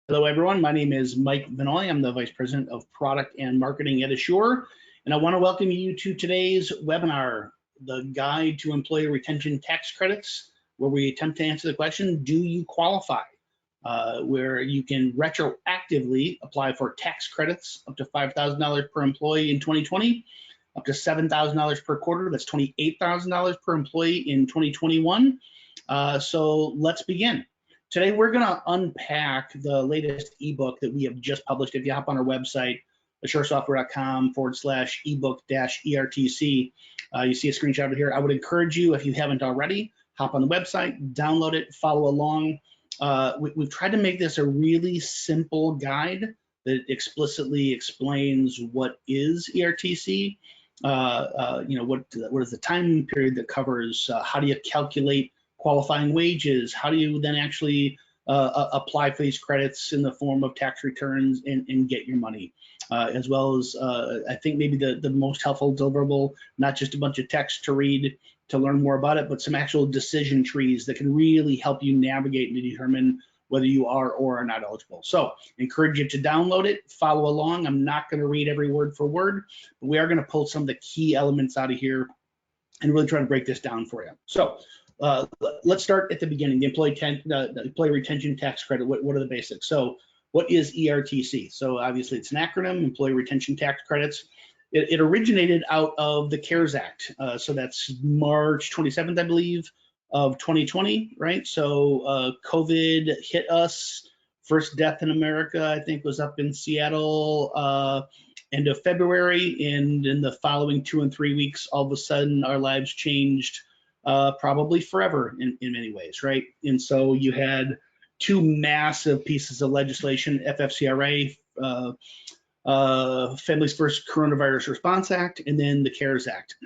Hello, everyone. My name is Mike Vinoy. I'm the Vice President of Product and Marketing at Asure, and I want to welcome you to today's webinar, the Guide to Employee Retention Tax Credits, where we attempt to answer the question, do you qualify? Where you can retroactively apply for tax credits up to $5,000 per employee in 2020, up to $7,000 per quarter. That's $28,000 per employee in 2021. So let's begin. Today, we're going to unpack the latest ebook that we have just published. If you hop on our website, asuresoftware.com/ebook-ERTC, you see a screenshot of here. I would encourage you, if you haven't already, hop on the website, download it, follow along. We've tried to make this a really simple guide that explicitly explains what is ERTC, what is the time period that covers, how do you calculate qualifying wages, how do you then actually apply for these credits in the form of tax returns and get your money, as well as I think maybe the most helpful deliverable, not just a bunch of text to read to learn more about it, but some actual decision trees that can really help you navigate and determine whether you are or are not eligible. So encourage you to download it, follow along. I'm not going to read every word for word, but we are going to pull some of the key elements out of here and really try to break this down for you. So let's start at the beginning. The employee retention tax credit. What are the basics? So what is ERTC? So obviously it's an acronym, Employee Retention Tax Credits. It originated out of the CARES Act. So that's March 27th, I believe, of 2020, right? So COVID hit us. First death in America, I think, was up in Seattle end of February. And in the following 2 and 3 weeks, all of a sudden our lives changed probably forever in many ways, right? And so you had two massive pieces of legislation, FFCRA, Families First Coronavirus Response Act, and then the CARES Act.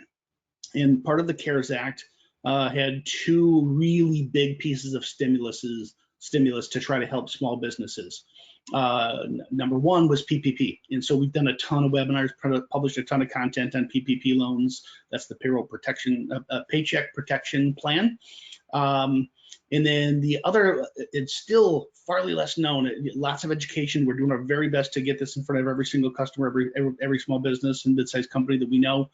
And part of the CARES Act had two really big pieces of stimulus to try to help small businesses. Number one was PPP. And so we've done a ton of webinars, published a ton of content on PPP loans. That's the payroll protection, paycheck protection plan. And then the other, it's still far less known. Lots of education. We're doing our very best to get this in front of every single customer, every small business and mid-sized company that we know,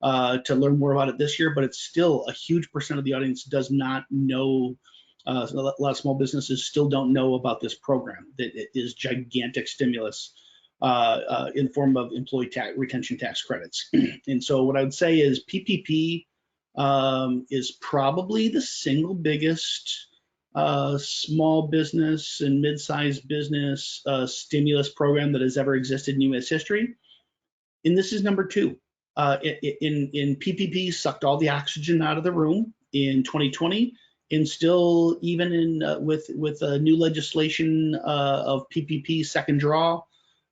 to learn more about it this year. But it's still a huge percent of the audience does not know. A lot of small businesses still don't know about this program that is gigantic stimulus in the form of employee retention tax credits. And so what I would say is PPP is probably the single biggest small business and mid-sized business stimulus program that has ever existed in U.S. history. And this is number two. In PPP sucked all the oxygen out of the room in 2020. And still, even in with new legislation of PPP second draw,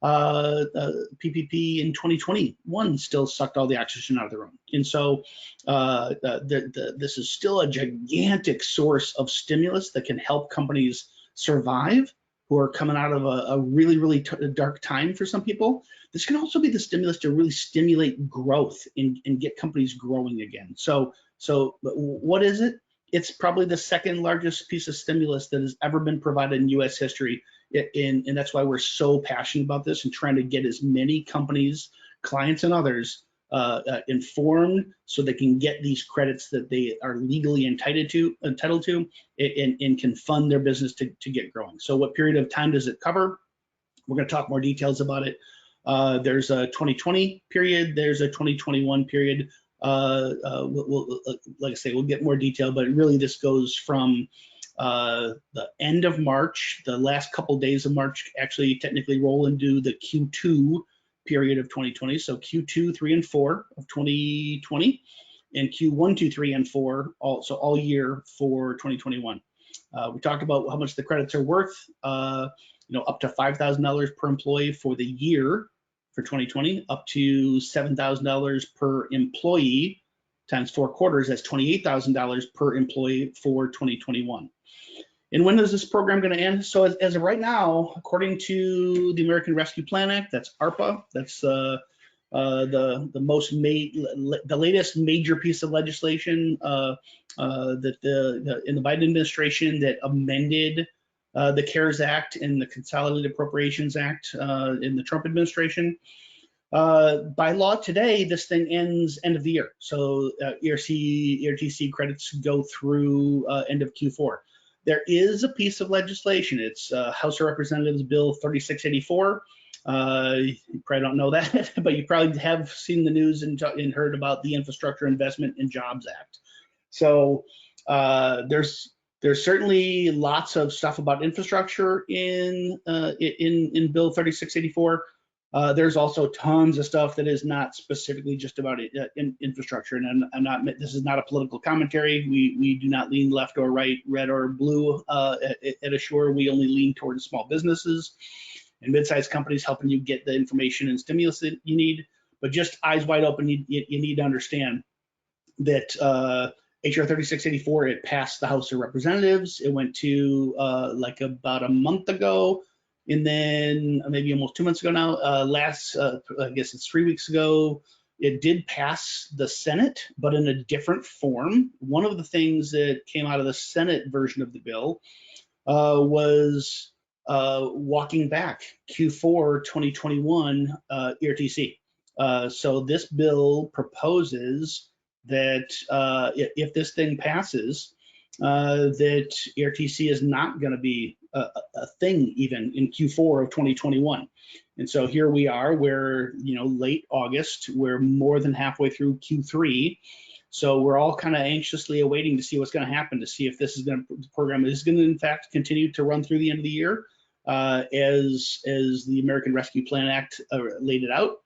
PPP in 2021 still sucked all the oxygen out of the room. And so this is still a gigantic source of stimulus that can help companies survive who are coming out of a really, really dark time for some people. This can also be the stimulus to really stimulate growth and get companies growing again. So what is it? It's probably the second largest piece of stimulus that has ever been provided in U.S. history. And that's why we're so passionate about this and trying to get as many companies, clients, and others informed so they can get these credits that they are legally entitled to and can fund their business to get growing. So what period of time does it cover? We're going to talk more details about it. There's a 2020 period. There's a 2021 period. Like I say, we'll get more detail, but really this goes from the end of March, the last couple days of March actually technically roll into the Q2 period of 2020. So Q2, 3, and 4 of 2020, and Q1, 2, 3, and 4, also all year for 2021. We talked about how much the credits are worth, up to $5,000 per employee for the year for 2020, up to $7,000 per employee times 4 quarters. That's $28,000 per employee for 2021. And when is this program going to end? So as of right now, according to the American Rescue Plan Act, that's ARPA, that's the latest major piece of legislation that in the Biden administration that amended the CARES Act and the Consolidated Appropriations Act in the Trump administration. By law today, this thing ends end of the year. So ERTC credits go through end of Q4. There is a piece of legislation. It's House of Representatives Bill 3684. You probably don't know that, but you probably have seen the news and heard about the Infrastructure Investment and Jobs Act. So there's certainly lots of stuff about infrastructure in Bill 3684. There's also tons of stuff that is not specifically just about infrastructure, and I'm not. This is not a political commentary. We do not lean left or right, red or blue at Asure. We only lean towards small businesses and mid-sized companies, helping you get the information and stimulus that you need. But just eyes wide open, you need to understand that HR 3684, it passed the House of Representatives. It went to like about a month ago. And then maybe almost 2 months ago now, I guess it's 3 weeks ago, it did pass the Senate, but in a different form. One of the things that came out of the Senate version of the bill was walking back Q4 2021 ERTC. So this bill proposes that if this thing passes, that ERTC is not going to be a thing even in Q4 of 2021. And so here we are, we're late August, we're more than halfway through Q3. So we're all kind of anxiously awaiting to see what's going to happen, to see if this is going to, the program is going to in fact continue to run through the end of the year as the American Rescue Plan Act laid it out,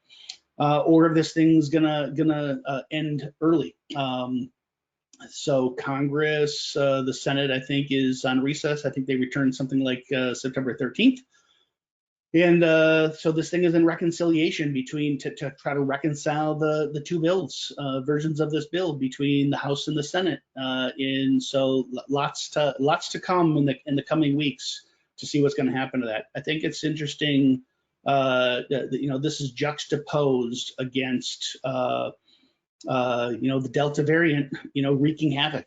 or if this thing's gonna end early. So Congress, the Senate, I think, is on recess. I think they returned something like September 13th. And so this thing is in reconciliation between, to try to reconcile the two bills, versions of this bill between the House and the Senate. And so lots to come in the coming weeks to see what's going to happen to that. I think it's interesting, this is juxtaposed against the Delta variant, wreaking havoc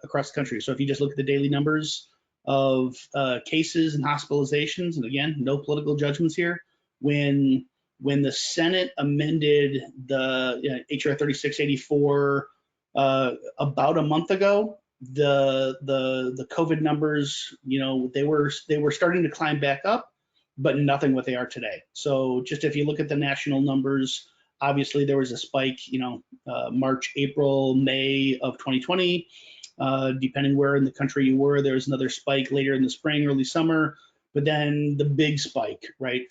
across the country. So if you just look at the daily numbers of cases and hospitalizations, and again, no political judgments here, when the Senate amended the HR 3684 about a month ago, the COVID numbers, they were starting to climb back up, but nothing what they are today. So just if you look at the national numbers, obviously there was a spike, March, April, May of 2020, depending where in the country you were. There was another spike later in the spring, early summer, but then the big spike, right?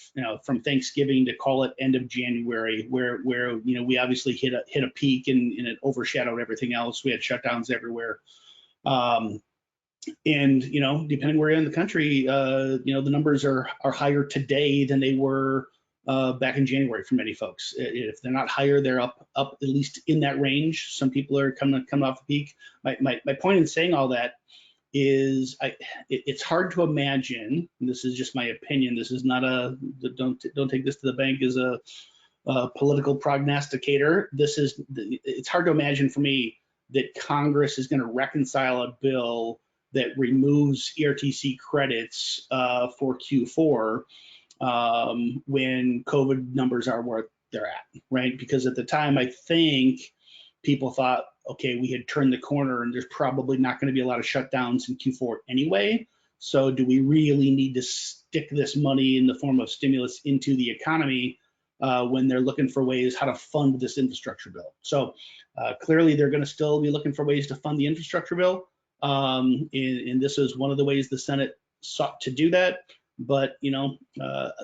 From Thanksgiving to call it end of January, where we obviously hit a peak and it overshadowed everything else. We had shutdowns everywhere. And depending where you're in the country, the numbers are higher today than they were back in January for many folks. If they're not higher, they're up at least in that range. Some people are coming off the peak. My point in saying all that is it's hard to imagine, and this is just my opinion, this is not don't take this to the bank as a political prognosticator. It's hard to imagine for me that Congress is going to reconcile a bill that removes ERTC credits for Q4 when COVID numbers are where they're at, right? Because at the time, I think people thought, okay, we had turned the corner and there's probably not going to be a lot of shutdowns in Q4 anyway. So do we really need to stick this money in the form of stimulus into the economy when they're looking for ways how to fund this infrastructure bill? So clearly they're going to still be looking for ways to fund the infrastructure bill. And this is one of the ways the Senate sought to do that. But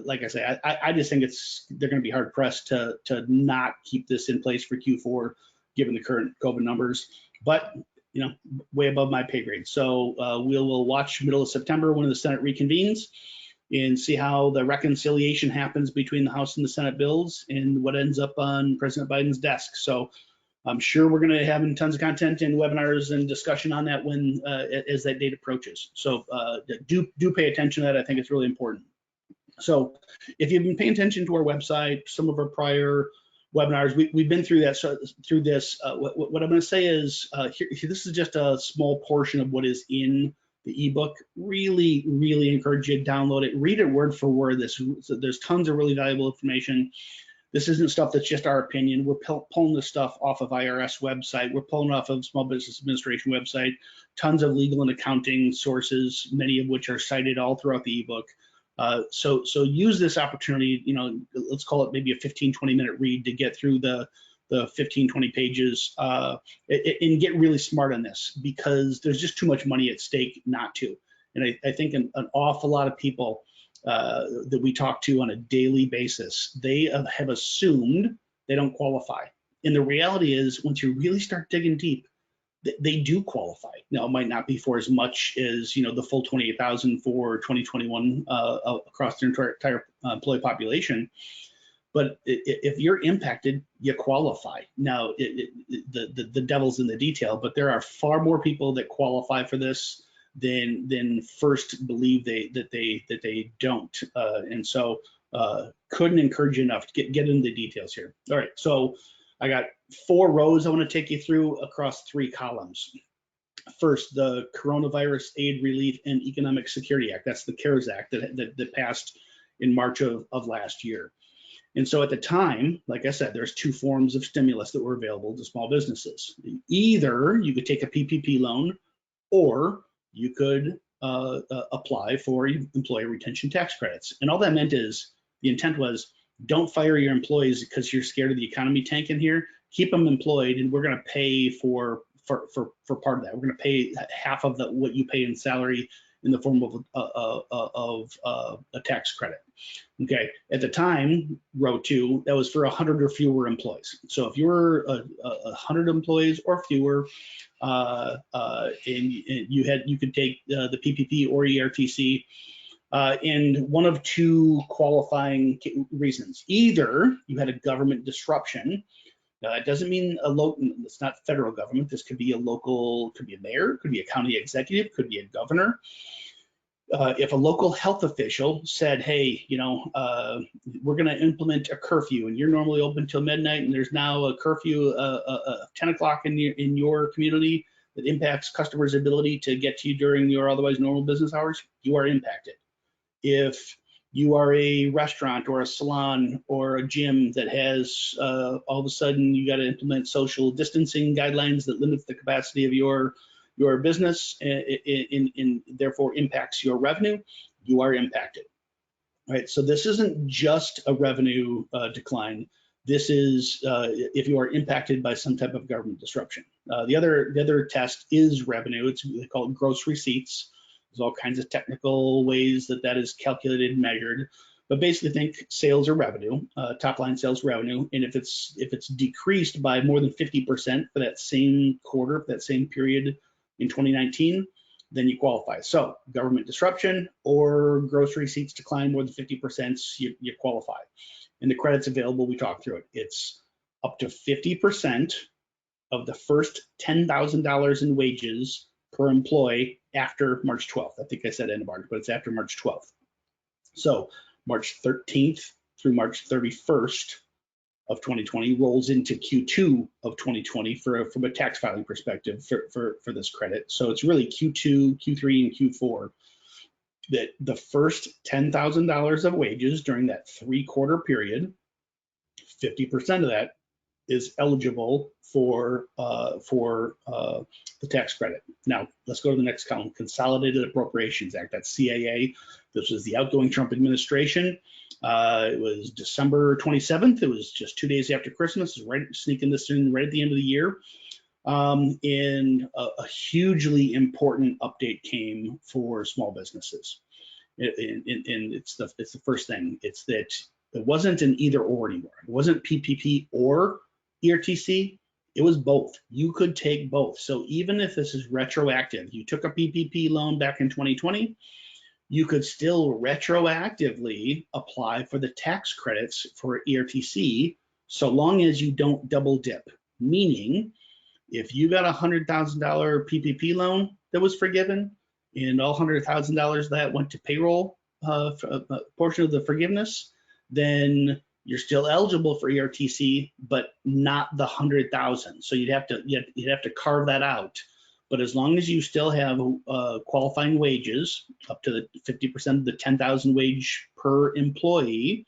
like I say, I just think they're going to be hard pressed to not keep this in place for Q4, given the current COVID numbers. But way above my pay grade. So we'll watch middle of September when the Senate reconvenes and see how the reconciliation happens between the House and the Senate bills and what ends up on President Biden's desk. So I'm sure we're going to have tons of content and webinars and discussion on that when as that date approaches. So do pay attention to that. I think it's really important. So if you've been paying attention to our website, some of our prior webinars, we've been through that. So through this, what I'm going to say is this is just a small portion of what is in the ebook. Really, really encourage you to download it, read it word for word. There's tons of really valuable information. This isn't stuff that's just our opinion. We're pulling this stuff off of IRS website. We're pulling off of Small Business Administration website, tons of legal and accounting sources, many of which are cited all throughout the ebook. So use this opportunity, let's call it maybe a 15, 20-minute read to get through the 15, 20 pages and get really smart on this, because there's just too much money at stake not to. And I think an awful lot of people that we talk to on a daily basis, they have assumed they don't qualify. And the reality is, once you really start digging deep, they do qualify. Now, it might not be for as much as the full 28,000 for 2021 across the entire employee population, but if you're impacted, you qualify. Now, the devil's in the detail, but there are far more people that qualify for this than first believe that they don't, and so couldn't encourage you enough to get into the details here. All right, so I got 4 rows I want to take you through across 3 columns. First, the Coronavirus Aid, Relief, and Economic Security Act. That's the CARES Act that passed in March of last year. And so at the time, like I said, there's 2 forms of stimulus that were available to small businesses. Either you could take a PPP loan, or you could apply for employee retention tax credits. And all that meant is, the intent was, don't fire your employees because you're scared of the economy tanking here. Keep them employed, and we're going to pay for part of that. We're going to pay half of what you pay in salary in the form of a tax credit. Okay, at the time, row 2, that was for 100 or fewer employees. So if you were 100 employees or fewer, and you could take the PPP or ERTC, and one of 2 qualifying reasons. Either you had a government disruption. Now, that doesn't mean it's not federal government. This could be a local, could be a mayor, could be a county executive, could be a governor. If a local health official said, hey, we're going to implement a curfew, and you're normally open till midnight, and there's now a curfew 10 o'clock in your community that impacts customers' ability to get to you during your otherwise normal business hours, you are impacted. If you are a restaurant or a salon or a gym that has all of a sudden you got to implement social distancing guidelines that limits the capacity of your business and therefore impacts your revenue, you are impacted. Right. So this isn't just a revenue decline. This is if you are impacted by some type of government disruption. The other test is revenue. They call it gross receipts. There's all kinds of technical ways that is calculated and measured, but basically think sales or revenue, top line sales revenue, and if it's decreased by more than 50% for that same quarter, for that same period in 2019, then you qualify. So government disruption or gross receipts decline more than 50%, you qualify. And the credits available, we talked through it. It's up to 50% of the first $10,000 in wages per employee after March 12th. I think I said end of March, but it's after March 12th. So March 13th through March 31st of 2020 rolls into Q2 of 2020 from a tax filing perspective for this credit. So it's really Q2, Q3, and Q4 that the first $10,000 of wages during that 3-quarter period, 50% of that is eligible for the tax credit. Now, let's go to the next column, Consolidated Appropriations Act. That's CAA. This was the outgoing Trump administration. It was December 27th. It was just 2 days after Christmas. Right, sneaking this in right at the end of the year. And a hugely important update came for small businesses. And it's the first thing. It's that it wasn't an either or anymore. It wasn't PPP or ERTC. It was both. You could take both. So even if this is retroactive, you took a PPP loan back in 2020, you could still retroactively apply for the tax credits for ERTC, so long as you don't double dip. Meaning, if you got a $100,000 PPP loan that was forgiven, and all $100,000 that went to payroll portion of the forgiveness, then you're still eligible for ERTC, but not the 100,000. So you'd have to carve that out But as long as you still have qualifying wages up to the 50% of the 10,000 wage per employee,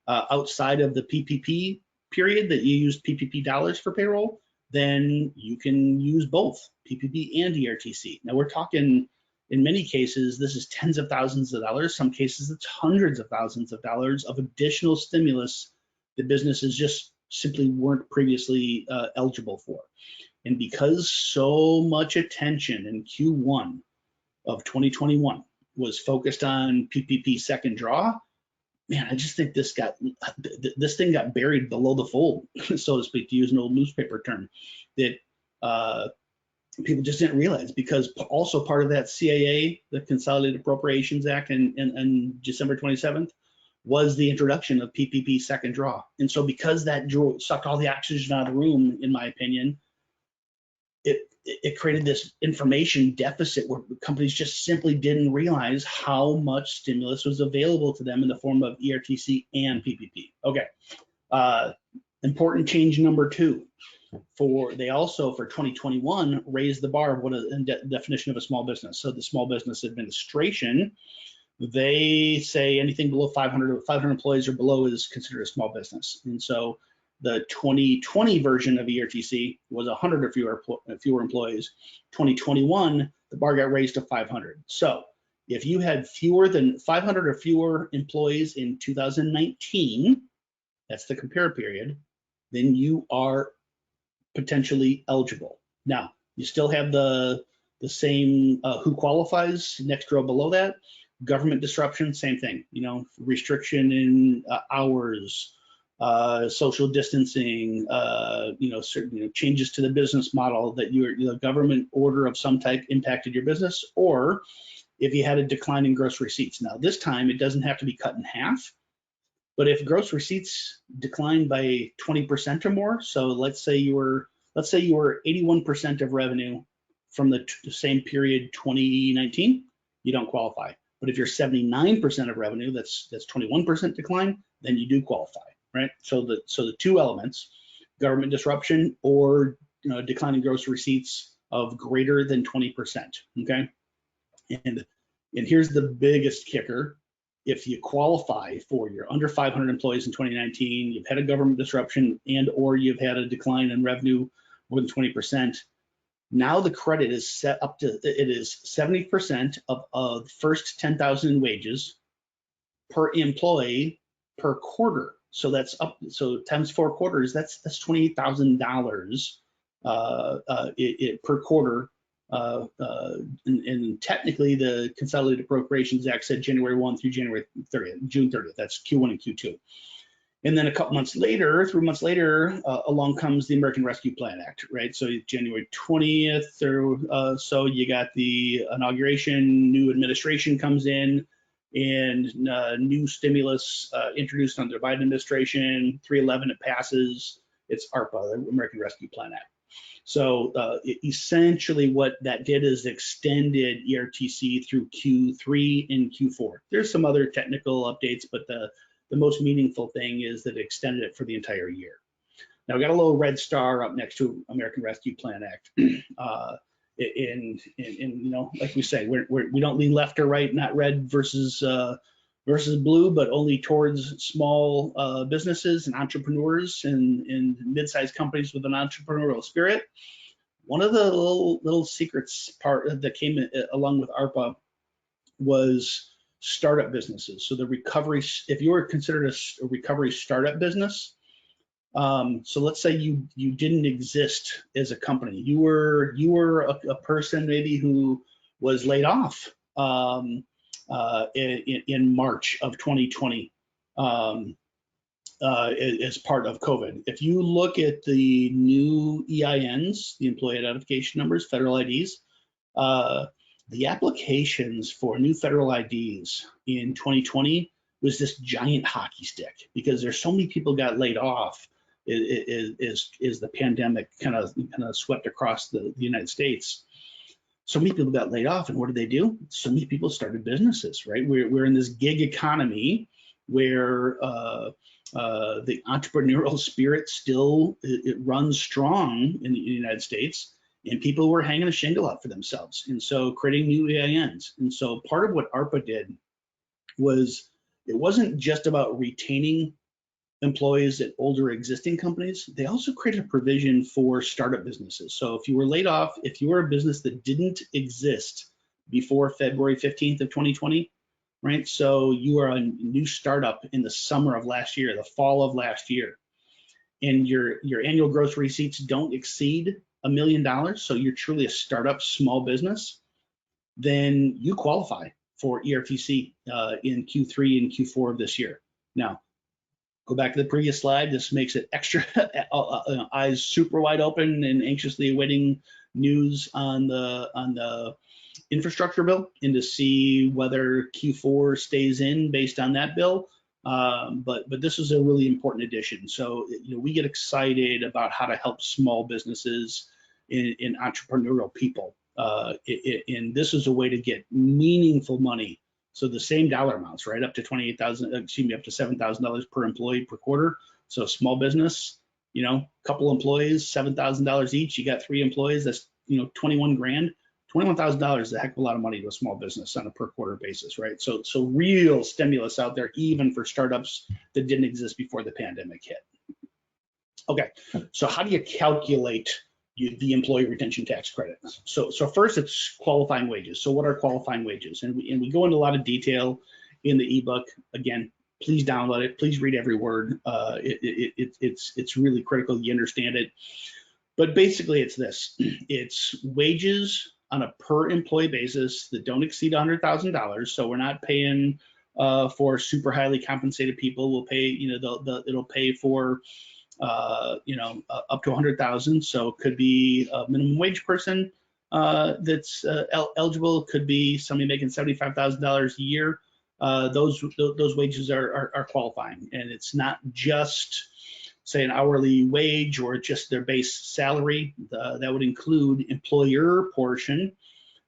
outside of the PPP period that you used PPP dollars for payroll, then you can use both PPP and ERTC. Now we're talking, in many cases, this is tens of thousands of dollars. Some cases it's hundreds of thousands of dollars of additional stimulus that businesses just simply weren't previously eligible for. And because so much attention in Q1 of 2021 was focused on PPP second draw, man, I just think this thing got buried below the fold, so to speak, to use an old newspaper term, that people just didn't realize, because also part of that CAA, the Consolidated Appropriations Act, in December 27th, was the introduction of PPP second draw. And so because that sucked all the oxygen out of the room, in my opinion, it created this information deficit where companies just simply didn't realize how much stimulus was available to them in the form of ERTC and PPP. Okay, important change number 2. They also, for 2021, raised the bar of what a definition of a small business. So the Small Business Administration, they say anything below 500 employees or below is considered a small business. And so the 2020 version of ERTC was 100 or fewer employees. 2021, the bar got raised to 500. So if you had fewer than 500 or fewer employees in 2019, that's the compare period, then you are potentially eligible. Now, you still have the same who qualifies next row below that. Government disruption, same thing, restriction in hours, social distancing, certain changes to the business model that the government order of some type impacted your business, or if you had a decline in gross receipts. Now, this time it doesn't have to be cut in half, but if gross receipts declined by 20% or more, so let's say you were 81% of revenue from the same period 2019, you don't qualify. But if you're 79% of revenue, that's 21% decline, then you do qualify. Right, so the two elements, government disruption or declining gross receipts of greater than 20%. Okay, and here's the biggest kicker: if you qualify for you're under 500 employees in 2019, you've had a government disruption and/or you've had a decline in revenue more than 20%. Now the credit is set up to 70% of the first 10,000 wages per employee per quarter. So that's times 4 quarters, that's $28,000 per quarter. And technically the Consolidated Appropriations Act said January 1 through June 30th. That's Q1 and Q2. And then a couple months later, 3 months later, along comes the American Rescue Plan Act, right? So January 20th or so, you got the inauguration, new administration comes in, and new stimulus introduced under the Biden administration, 311, it passes. It's ARPA, the American Rescue Plan Act. So essentially what that did is extended ERTC through Q3 and Q4. There's some other technical updates, but the most meaningful thing is that it extended it for the entire year. Now, we got a little red star up next to American Rescue Plan Act. And like we say, we don't lean left or right, not red versus blue, but only towards small businesses and entrepreneurs and mid-sized companies with an entrepreneurial spirit. One of the little secrets that came along with ARPA was startup businesses. So the recovery, if you were considered a recovery startup business, so let's say you didn't exist as a company. You were a person maybe who was laid off in March of 2020 as part of COVID. If you look at the new EINs, the employee identification numbers, federal IDs, the applications for new federal IDs in 2020 was this giant hockey stick because there's so many people got laid off as the pandemic kind of swept across the United States. So many people got laid off, and what did they do? So many people started businesses, right? We're in this gig economy where the entrepreneurial spirit still it runs strong in the United States, and people were hanging a shingle up for themselves. And so creating new EINs. And so part of what ARPA did was, it wasn't just about retaining employees at older existing companies. They also created a provision for startup businesses. So if you were laid off, if you were a business that didn't exist before February 15th of 2020, right? So you are a new startup in the summer of last year, the fall of last year, and your annual gross receipts don't exceed $1 million, so you're truly a startup small business, then you qualify for ERTC in Q3 and Q4 of this year. Now, go back to the previous slide. This makes it extra eyes super wide open and anxiously awaiting news on the infrastructure bill, and to see whether Q4 stays in based on that bill. But this is a really important addition. So we get excited about how to help small businesses and entrepreneurial people. And this is a way to get meaningful money. So the same dollar amounts, right? Up to up to $7,000 per employee per quarter. So small business, couple employees, $7,000 each. You got 3 employees, that's 21 grand. $21,000 is a heck of a lot of money to a small business on a per quarter basis, right? So real stimulus out there, even for startups that didn't exist before the pandemic hit. Okay, so how do you calculate the employee retention tax credit? So first, it's qualifying wages. So what are qualifying wages? And we go into a lot of detail in the ebook. Again, please download it. Please read every word. It's really critical you understand it. But basically, it's this. It's wages on a per employee basis that don't exceed $100,000. So we're not paying for super highly compensated people. We'll pay, it'll pay for up to 100,000. So it could be a minimum wage person that's eligible. It could be somebody making $75,000 a year. Those wages are qualifying, and it's not just, say, an hourly wage or just their base salary. That would include employer portion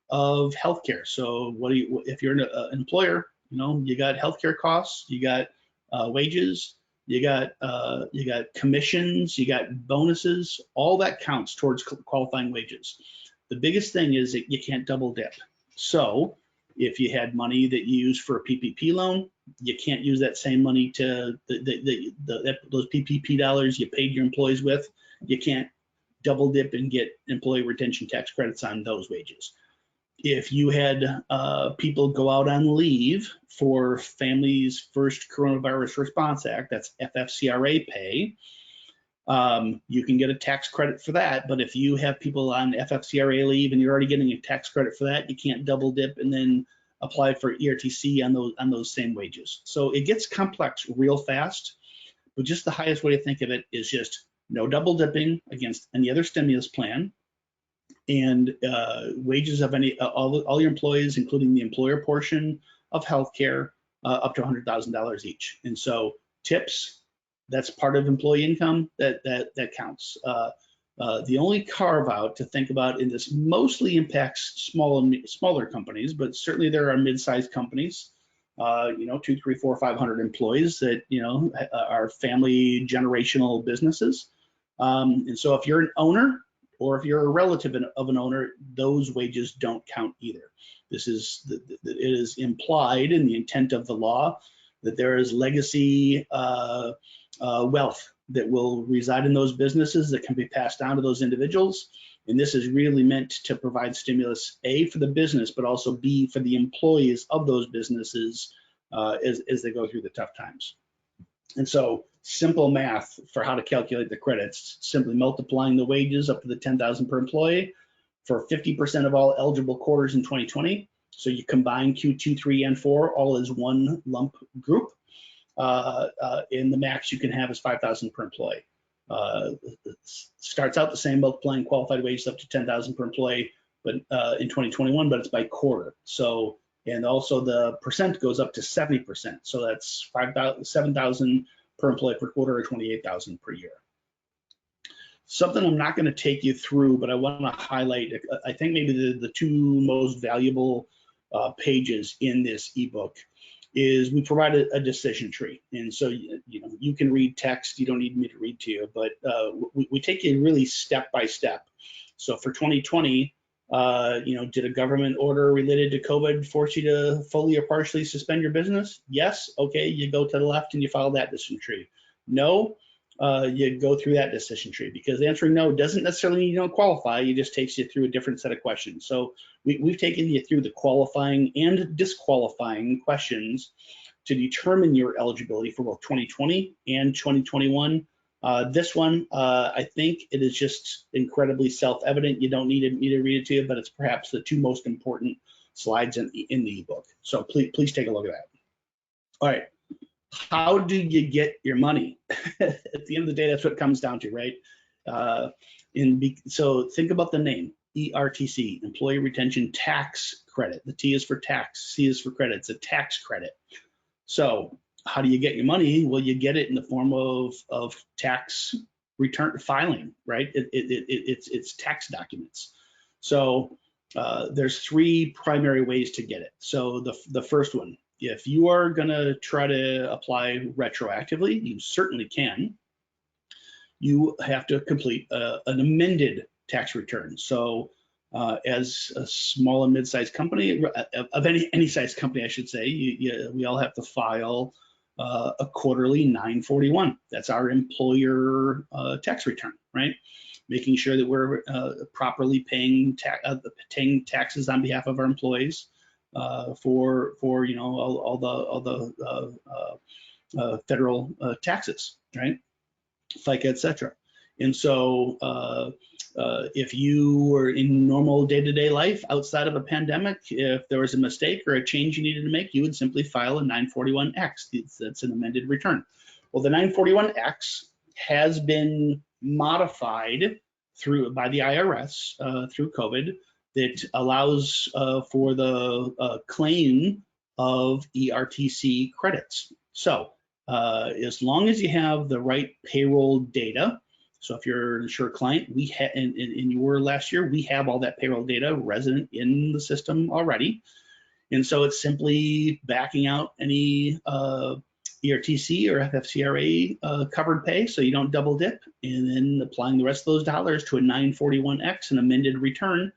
of healthcare. So if you're an employer, you got healthcare costs, you got wages, you got commissions, you got bonuses. All that counts towards qualifying wages. The biggest thing is that you can't double dip. So if you had money that you used for a PPP loan, you can't use that same money to those PPP dollars you paid your employees with. You can't double dip and get employee retention tax credits on those wages. If you had people go out on leave for Families First Coronavirus Response Act, that's FFCRA pay, you can get a tax credit for that. But if you have people on FFCRA leave and you're already getting a tax credit for that, you can't double dip and then apply for ERTC on those same wages. So it gets complex real fast, but just the highest way to think of it is just no double dipping against any other stimulus plan, and wages of all your employees, including the employer portion of healthcare, up to $100,000 each. And so tips, that's part of employee income that counts. The only carve out to think about in this mostly impacts smaller companies, but certainly there are mid-sized companies, 2, 3, 4, 500 employees that are family generational businesses. And so if you're an owner, or if you're a relative of an owner, those wages don't count either. It is implied in the intent of the law that there is legacy wealth that will reside in those businesses that can be passed down to those individuals. And this is really meant to provide stimulus, A, for the business, but also B, for the employees of those businesses as they go through the tough times. And so simple math for how to calculate the credits, simply multiplying the wages up to the 10,000 per employee for 50% of all eligible quarters in 2020. So you combine Q2, 3, and 4 all as one lump group. And the max you can have is 5,000 per employee. Starts out the same, multiplying qualified wages up to 10,000 per employee, but in 2021, but it's by quarter. So, and also the percent goes up to 70%. So that's 7,000 per employee per quarter, or 28,000 per year. Something I'm not going to take you through, but I want to highlight, I think maybe the 2 most valuable pages in this ebook is we provide a decision tree. And so, you can read text, you don't need me to read to you, but we take you really step by step So for 2020, did a government order related to COVID force you to fully or partially suspend your business? Yes. Okay, you go to the left and you follow that decision tree. No, you go through that decision tree, because answering no doesn't necessarily mean you don't qualify. It just takes you through a different set of questions. So we've taken you through the qualifying and disqualifying questions to determine your eligibility for both 2020 and 2021. This one, I think it is just incredibly self-evident. You don't need me to read it to you, but it's perhaps the two most important slides in the ebook. So please take a look at that. All right, how do you get your money? At the end of the day, that's what it comes down to, right? So think about the name, ERTC, Employee Retention Tax Credit. The T is for tax, C is for credit. It's a tax credit. So how do you get your money? Well, you get it in the form of tax return filing, right? It's tax documents. So there's three primary ways to get it. So the first one, if you are gonna try to apply retroactively, you certainly can. You have to complete an amended tax return. So as a small and mid-sized company, of any size company, I should say, we all have to file a quarterly 941. That's our employer tax return, right? Making sure that we're properly paying taxes on behalf of our employees for all the federal taxes, right? FICA, etc. And so if you were in normal day-to-day life outside of a pandemic, if there was a mistake or a change you needed to make, you would simply file a 941X. That's an amended return. Well, the 941X has been modified by the IRS through COVID that allows for the claim of ERTC credits. So as long as you have the right payroll data, so if you're an Asure client, we had in your last year, we have all that payroll data resident in the system already. And so it's simply backing out any ERTC or FFCRA covered pay, so you don't double dip, and then applying the rest of those dollars to a 941X, an amended return.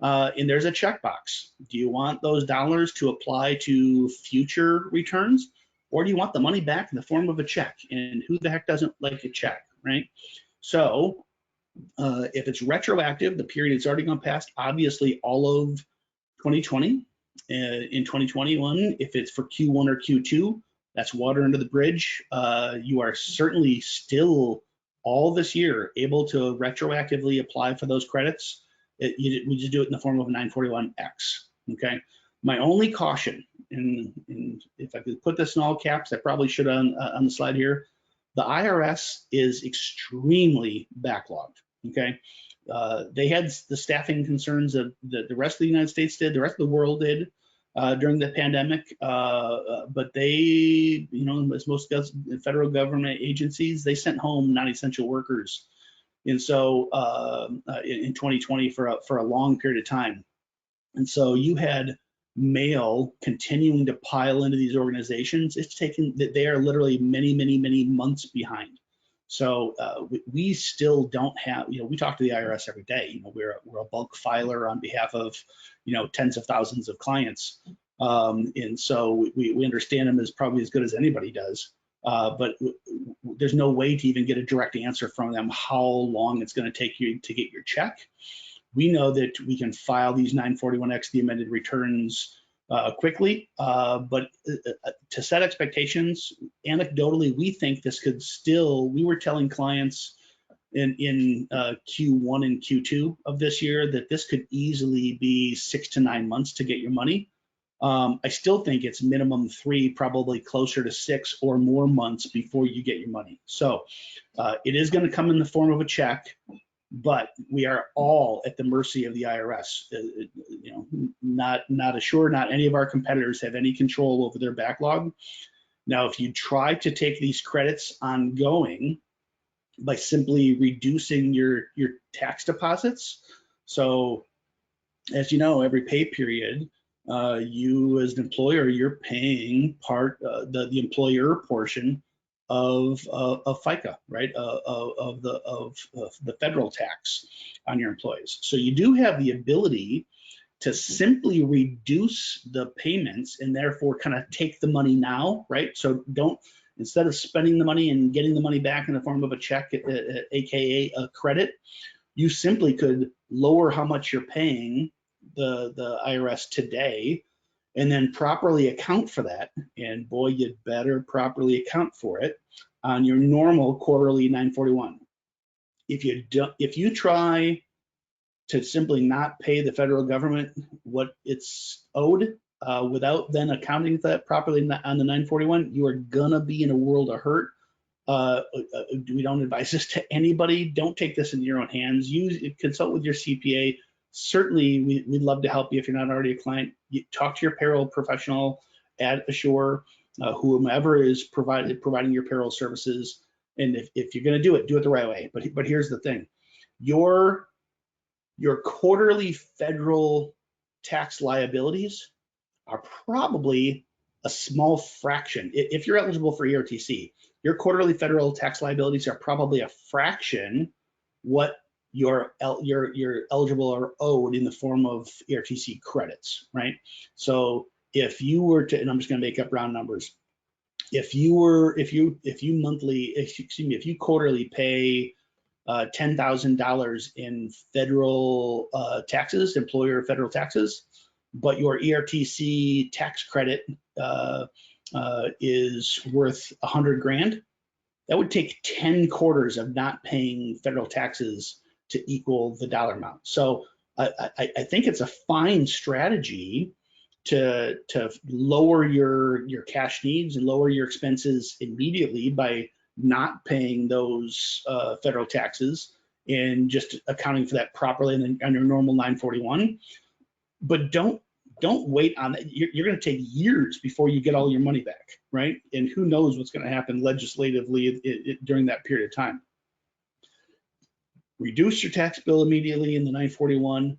And there's a checkbox. Do you want those dollars to apply to future returns, or do you want the money back in the form of a check? And who the heck doesn't like a check, right? So if it's retroactive, the period it's already gone past, obviously all of 2020. In 2021, if it's for Q1 or Q2, that's water under the bridge. You are certainly still all this year able to retroactively apply for those credits. We just do it in the form of a 941X, okay? My only caution, and if I could put this in all caps, I probably should on the slide here, the IRS is extremely backlogged, okay? They had the staffing concerns that the rest of the United States did, the rest of the world did during the pandemic, but they, as most federal government agencies, they sent home non-essential workers. And so in 2020 for a long period of time. And so you had mail continuing to pile into these organizations. It's taken that they are literally many months behind. So we still don't have, we talk to the IRS every day. We're a bulk filer on behalf of, tens of thousands of clients. And so we understand them as probably as good as anybody does. But there's no way to even get a direct answer from them how long it's going to take you to get your check. We know that we can file these 941X, the amended returns, quickly, but to set expectations, anecdotally, we think this could still, we were telling clients in Q1 and Q2 of this year that this could easily be 6 to 9 months to get your money. I still think it's minimum 3, probably closer to 6 or more months before you get your money. So it is going to come in the form of a check, but we are all at the mercy of the IRS. Not Asure, not any of our competitors have any control over their backlog. Now, if you try to take these credits ongoing by simply reducing your tax deposits, so as you know, every pay period, you as an employer, you're paying the employer portion of FICA, right? Of the federal tax on your employees. So you do have the ability to simply reduce the payments and therefore kind of take the money now, right? So don't, instead of spending the money and getting the money back in the form of a check, AKA a credit, you simply could lower how much you're paying the IRS today and then properly account for that. And boy, you'd better properly account for it on your normal quarterly 941. If you try to simply not pay the federal government what it's owed without then accounting for that properly on the 941, you are gonna be in a world of hurt. We don't advise this to anybody. Don't take this in your own hands. Consult with your CPA. Certainly, we'd love to help you if you're not already a client. Talk to your payroll professional at Asure, whomever is providing your payroll services. And if you're going to do it the right way. But here's the thing: your quarterly federal tax liabilities are probably a small fraction. If you're eligible for ERTC, your quarterly federal tax liabilities are probably a fraction what you're eligible or owed in the form of ERTC credits, right? So if you were to, and I'm just going to make up round numbers, if you quarterly pay $10,000 in federal taxes, employer federal taxes, but your ERTC tax credit is worth 100 grand, that would take 10 quarters of not paying federal taxes to equal the dollar amount. So I think it's a fine strategy to lower your cash needs and lower your expenses immediately by not paying those federal taxes and just accounting for that properly on your normal 941. But don't wait on that. You're going to take years before you get all your money back, right? And who knows what's going to happen legislatively during that period of time. Reduce your tax bill immediately in the 941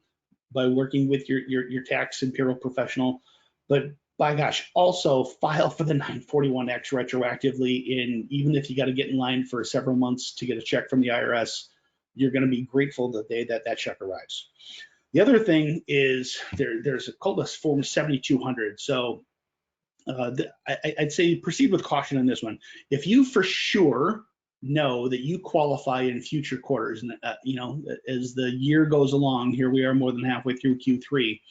by working with your tax and payroll professional. But by gosh, also file for the 941X retroactively. And even if you got to get in line for several months to get a check from the IRS, you're going to be grateful the day that check arrives. The other thing is there's called a Form 7200. So I'd say proceed with caution on this one. If you for sure know that you qualify in future quarters, and as the year goes along, here we are more than halfway through Q3.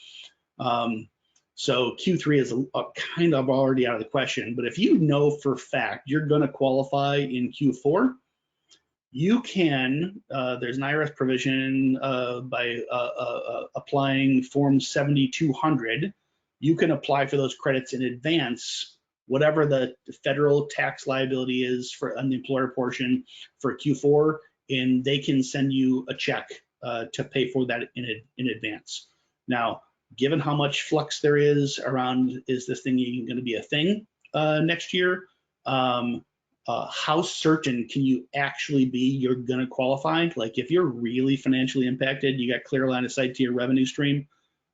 So Q3 is kind of already out of the question. But if you know for a fact you're going to qualify in Q4, you can, there's an IRS provision by applying Form 7200, you can apply for those credits in advance, whatever the federal tax liability is on the employer portion for Q4, and they can send you a check to pay for that in advance. Now, given how much flux there is around, is this thing even going to be a thing next year? How certain can you actually be you're going to qualify? Like if you're really financially impacted, you got clear line of sight to your revenue stream,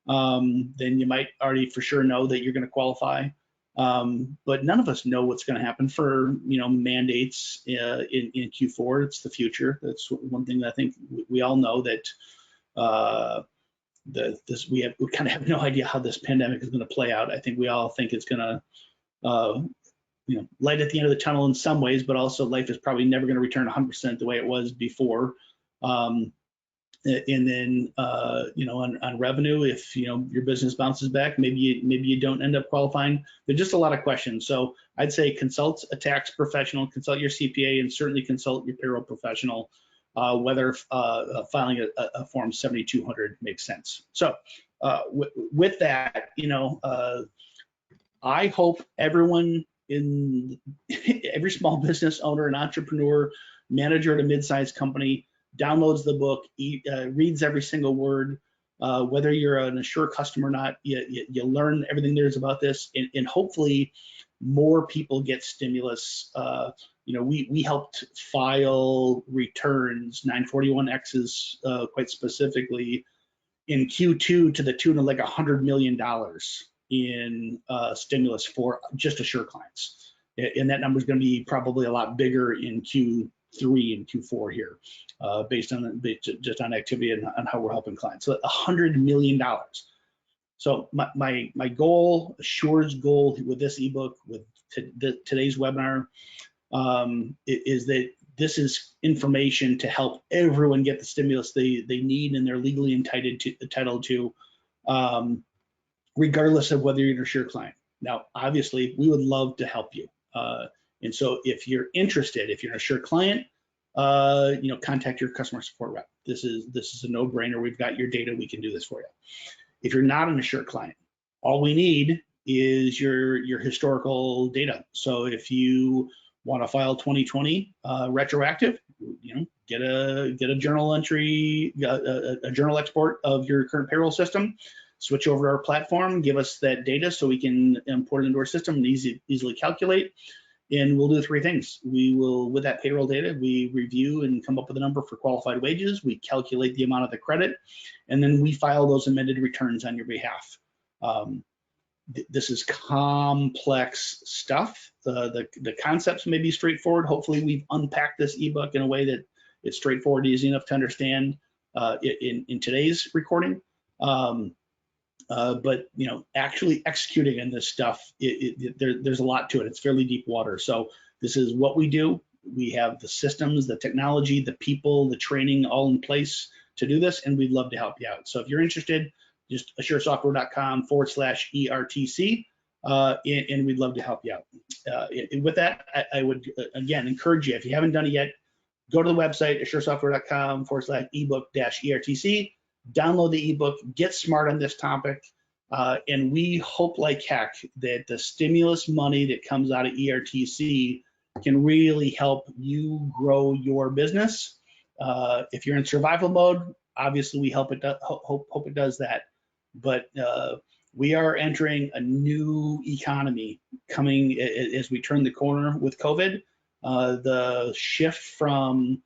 then you might already for sure know that you're going to qualify. But none of us know what's going to happen for mandates in Q4. It's the future. That's one thing that I think we all know, that we kind of have no idea how this pandemic is going to play out. I think we all think it's going to light at the end of the tunnel in some ways, but also life is probably never going to return 100% the way it was before. And then on revenue, if your business bounces back, maybe you don't end up qualifying. There's just a lot of questions. So I'd say consult a tax professional, consult your CPA, and certainly consult your payroll professional whether filing a Form 7200 makes sense. So with that, I hope everyone every small business owner and entrepreneur, manager at a mid-sized company, downloads the book, reads every single word, whether you're an Asure customer or not, you learn everything there is about this, and hopefully more people get stimulus. We helped file returns, 941Xs quite specifically, in Q2 to the tune of like $100 million in stimulus for just Asure clients. And that number is going to be probably a lot bigger in Q3 and Q4 here, based on just on activity and on how we're helping clients. So $100 million. So my goal, Asure's goal with this ebook, with today's webinar, is that this is information to help everyone get the stimulus they need and they're legally entitled to, regardless of whether you're an Asure client. Now, obviously, we would love to help you. And so if you're interested, if you're an Asure client, contact your customer support rep. This is a no-brainer. We've got your data. We can do this for you. If you're not an Asure client, all we need is your historical data. So if you want to file 2020 retroactive, get a journal entry, a journal export of your current payroll system, switch over to our platform, give us that data so we can import it into our system and easily calculate. And we'll do three things. We will, with that payroll data, we review and come up with a number for qualified wages. We calculate the amount of the credit, and then we file those amended returns on your behalf. This is complex stuff. The concepts may be straightforward. Hopefully we've unpacked this ebook in a way that it's straightforward, easy enough to understand in today's recording. But actually executing in this stuff, there's a lot to it. It's fairly deep water. So this is what we do. We have the systems, the technology, the people, the training all in place to do this, and we'd love to help you out. So if you're interested, just asuresoftware.com/ERTC, and we'd love to help you out. With that, I would again encourage you, if you haven't done it yet, go to the website, asuresoftware.com/ebook-ERTC, download the ebook, get smart on this topic, and we hope like heck that the stimulus money that comes out of ERTC can really help you grow your business. If you're in survival mode, obviously we hope it does that. But we are entering a new economy coming as we turn the corner with COVID. The shift from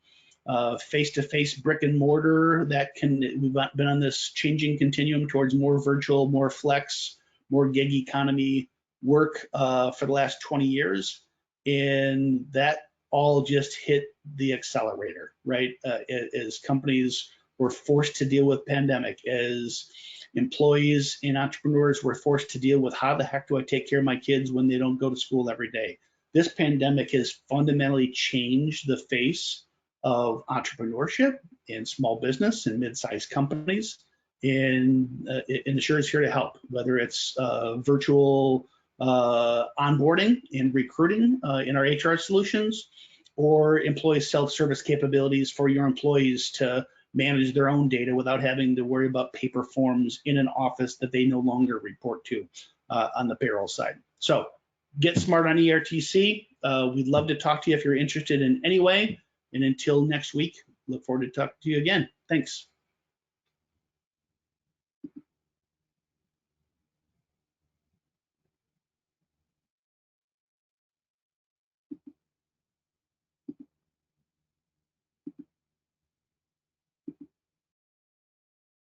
face-to-face brick and mortar we've been on this changing continuum towards more virtual, more flex, more gig economy work for the last 20 years. And that all just hit the accelerator, right? As companies were forced to deal with pandemic, as employees and entrepreneurs were forced to deal with how the heck do I take care of my kids when they don't go to school every day. This pandemic has fundamentally changed the face of entrepreneurship and small business and mid-sized companies. And Asure is here to help, whether it's virtual onboarding and recruiting in our HR solutions, or employee self-service capabilities for your employees to manage their own data without having to worry about paper forms in an office that they no longer report to on the payroll side. So get smart on ERTC. We'd love to talk to you if you're interested in any way. And until next week, look forward to talking to you again. Thanks.